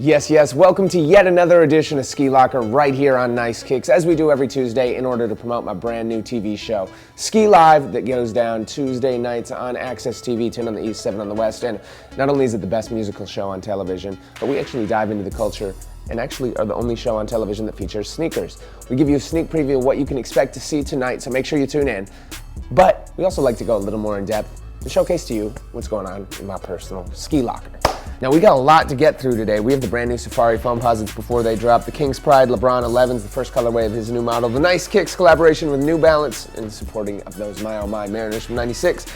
Yes, welcome to yet another edition of Ski Locker right here on Nice Kicks, as we do every Tuesday in order to promote my brand new TV show, Ski Live, that goes down Tuesday nights on AXS TV, 10 on the East, 7 on the West. And not only is it the best musical show on television, but we actually dive into the culture and actually are the only show on television that features sneakers. We give you a sneak preview of what you can expect to see tonight, so make sure you tune in. But we also like to go a little more in depth to showcase to you what's going on in my personal Ski Locker. Now, we got a lot to get through today. We have the brand new Safari Foamposites before they drop, the King's Pride LeBron 11s, the first colorway of his new model, the Nice Kicks collaboration with New Balance, and supporting of those My Oh My Mariners from '96.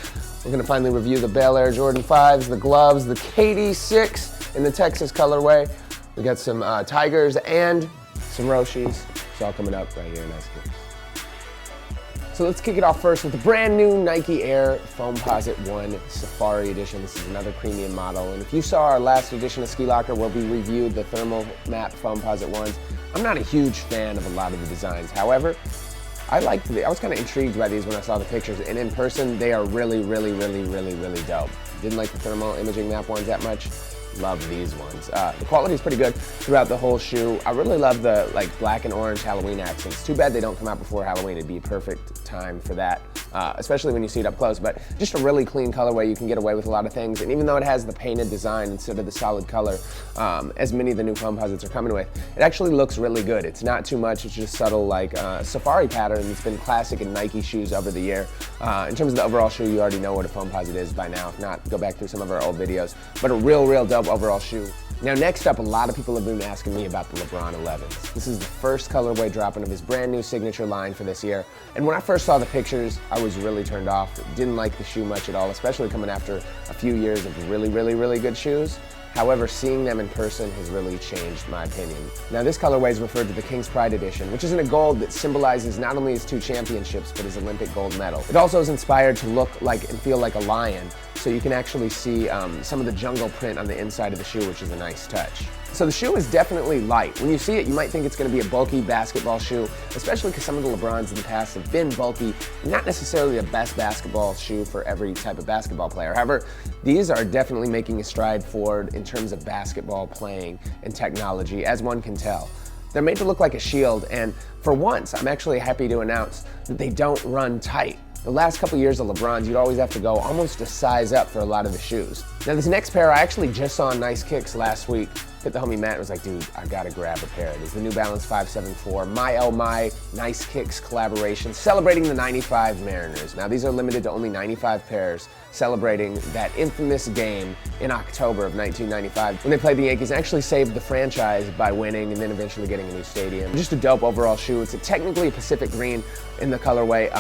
We're gonna finally review the Bel Air Jordan 5s, the gloves, the KD6 in the Texas colorway. We got some Tigers and some Roshes. It's all coming up right here in Nice Kicks. So let's kick it off first with the brand new Nike Air Foamposite One Safari Edition. This is another premium model. And if you saw our last edition of Ski Locker where we reviewed the thermal matte Foamposite Ones, I'm not a huge fan of a lot of the designs. However, I was kind of intrigued by these when I saw the pictures, and in person, they are really dope. Didn't like the thermal imaging map ones that much. Love these ones. The quality is pretty good throughout the whole shoe. I really love the black and orange Halloween accents. Too bad they don't come out before Halloween. It'd be a perfect time for that, especially when you see it up close. But just a really clean colorway. You can get away with a lot of things. And even though it has the painted design instead of the solid color, as many of the new Foamposites are coming with, it actually looks really good. It's not too much. It's just subtle, like safari pattern that's been classic in Nike shoes over the year. In terms of the overall shoe, you already know what a Foamposite is by now. If not, go back through some of our old videos. But a real dope overall shoe. Now, next up, a lot of people have been asking me about the LeBron 11s. This is the first colorway dropping of his brand new signature line for this year. And when I first saw the pictures, I was really turned off. Didn't like the shoe much at all, especially coming after a few years of really good shoes. However, seeing them in person has really changed my opinion. Now, this colorway is referred to the King's Pride Edition, which is in a gold that symbolizes not only his 2 championships, but his Olympic gold medal. It also is inspired to look like and feel like a lion, so you can actually see some of the jungle print on the inside of the shoe, which is a nice touch. So the shoe is definitely light. When you see it, you might think it's gonna be a bulky basketball shoe, especially because some of the LeBrons in the past have been bulky, not necessarily the best basketball shoe for every type of basketball player. However, these are definitely making a stride forward in terms of basketball playing and technology, as one can tell. They're made to look like a shield, and for once, I'm actually happy to announce that they don't run tight. The last couple years of LeBron's, you'd always have to go almost a size up for a lot of the shoes. Now, this next pair I actually just saw on Nice Kicks last week. Hit the homie Matt and was like, dude, I gotta grab a pair. It is the New Balance 574, My Oh My Nice Kicks collaboration, celebrating the '95 Mariners. Now, these are limited to only 95 pairs, celebrating that infamous game in October of 1995 when they played the Yankees and actually saved the franchise by winning and then eventually getting a new stadium. Just a dope overall shoe. It's technically a Pacific green in the colorway.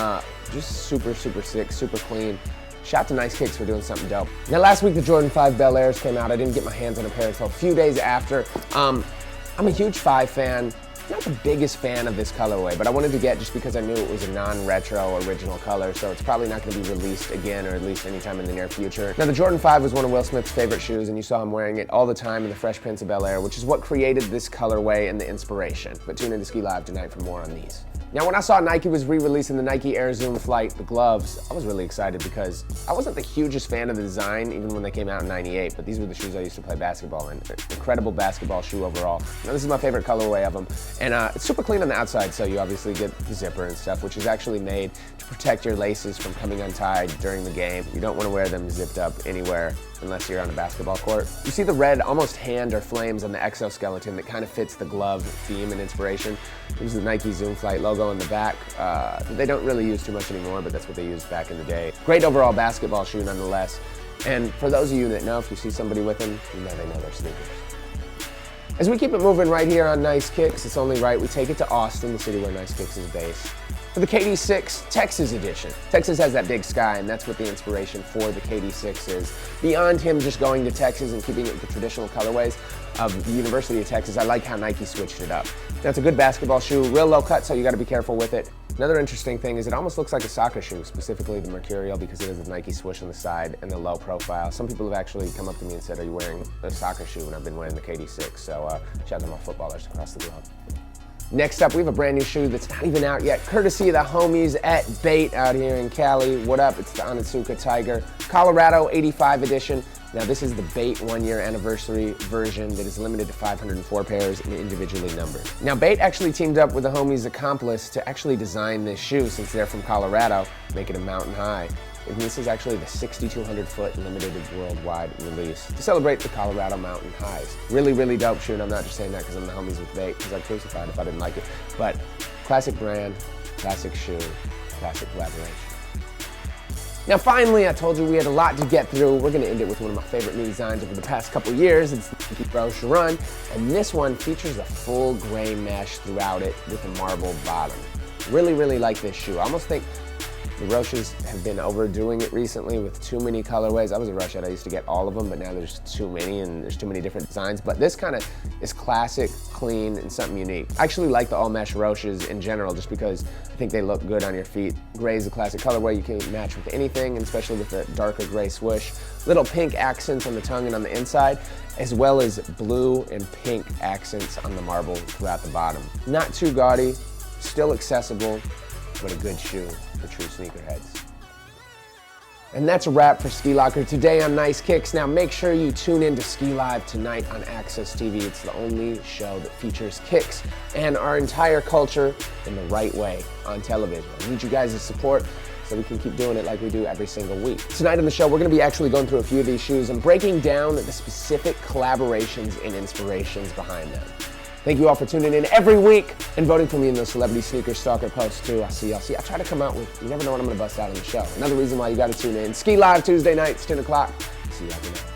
Just super sick, super clean. Shout to Nice Kicks for doing something dope. Now, last week the Jordan 5 Bel Airs came out. I didn't get my hands on a pair until a few days after. I'm a huge 5 fan. Not the biggest fan of this colorway, but I wanted to get just because I knew it was a non-retro original color, so it's probably not going to be released again, or at least anytime in the near future. Now, the Jordan 5 was one of Will Smith's favorite shoes, and you saw him wearing it all the time in the Fresh Prince of Bel Air, which is what created this colorway and the inspiration. But tune in to Ski Live tonight for more on these. Now, when I saw Nike was re-releasing the Nike Air Zoom Flight, the gloves, I was really excited because I wasn't the hugest fan of the design even when they came out in '98, but these were the shoes I used to play basketball in. Incredible basketball shoe overall. Now, this is my favorite colorway of them, and it's super clean on the outside, so you obviously get the zipper and stuff, which is actually made to protect your laces from coming untied during the game. You don't want to wear them zipped up anywhere unless you're on a basketball court. You see the red almost hand or flames on the exoskeleton that kind of fits the glove theme and inspiration. There's the Nike Zoom Flight logo on the back. They don't really use too much anymore, but that's what they used back in the day. Great overall basketball shoe nonetheless. And for those of you that know, if you see somebody with them, you know they know their sneakers. As we keep it moving right here on Nice Kicks, it's only right we take it to Austin, the city where Nice Kicks is based, for the KD6 Texas edition. Texas has that big sky, and that's what the inspiration for the KD6 is. Beyond him just going to Texas and keeping it with the traditional colorways of the University of Texas, I like how Nike switched it up. Now, it's a good basketball shoe, real low cut, so you gotta be careful with it. Another interesting thing is it almost looks like a soccer shoe, specifically the Mercurial, because it has a Nike swoosh on the side and the low profile. Some people have actually come up to me and said, are you wearing a soccer shoe? And I've been wearing the KD6, so shout out to my footballers across the globe. Next up, we have a brand new shoe that's not even out yet, courtesy of the homies at Bait out here in Cali. What up? It's the Onitsuka Tiger, Colorado 85 edition. Now this is the Bait 1-year anniversary version that is limited to 504 pairs and individually numbered. Now Bait actually teamed up with the homies Accomplice to actually design this shoe since they're from Colorado, make it a mountain high. And this is actually the 6,200 foot limited worldwide release to celebrate the Colorado mountain highs. Really, really dope shoe, and I'm not just saying that because I'm the homies with Bait, because I'd crucified if I didn't like it. But classic brand, classic shoe, classic collaboration. Now finally, I told you we had a lot to get through. We're gonna end it with one of my favorite new designs over the past couple years. It's the Roshe Run, and this one features a full gray mesh throughout it with a marble bottom. Really, really like this shoe. I almost think the Roshes have been overdoing it recently with too many colorways. I was a Rush head, I used to get all of them, but now there's too many and there's too many different designs. But this kind of is classic, clean, and something unique. I actually like the all mesh Roshes in general just because I think they look good on your feet. Gray is a classic colorway you can match with anything, and especially with the darker gray swoosh. Little pink accents on the tongue and on the inside, as well as blue and pink accents on the marble throughout the bottom. Not too gaudy, still accessible, but a good shoe for true sneakerheads. And that's a wrap for Skee Locker today on Nice Kicks. Now make sure you tune in to Skee Live tonight on AXS TV. It's the only show that features kicks and our entire culture in the right way on television. I need you guys' support so we can keep doing it like we do every single week. Tonight on the show, we're gonna be actually going through a few of these shoes and breaking down the specific collaborations and inspirations behind them. Thank you all for tuning in every week and voting for me in those Celebrity Sneaker Stalker posts too. I'll see y'all. I try to come out with, you never know what I'm gonna bust out on the show. Another reason why you gotta tune in. Skee Live Tuesday nights, 10 o'clock. See y'all tonight.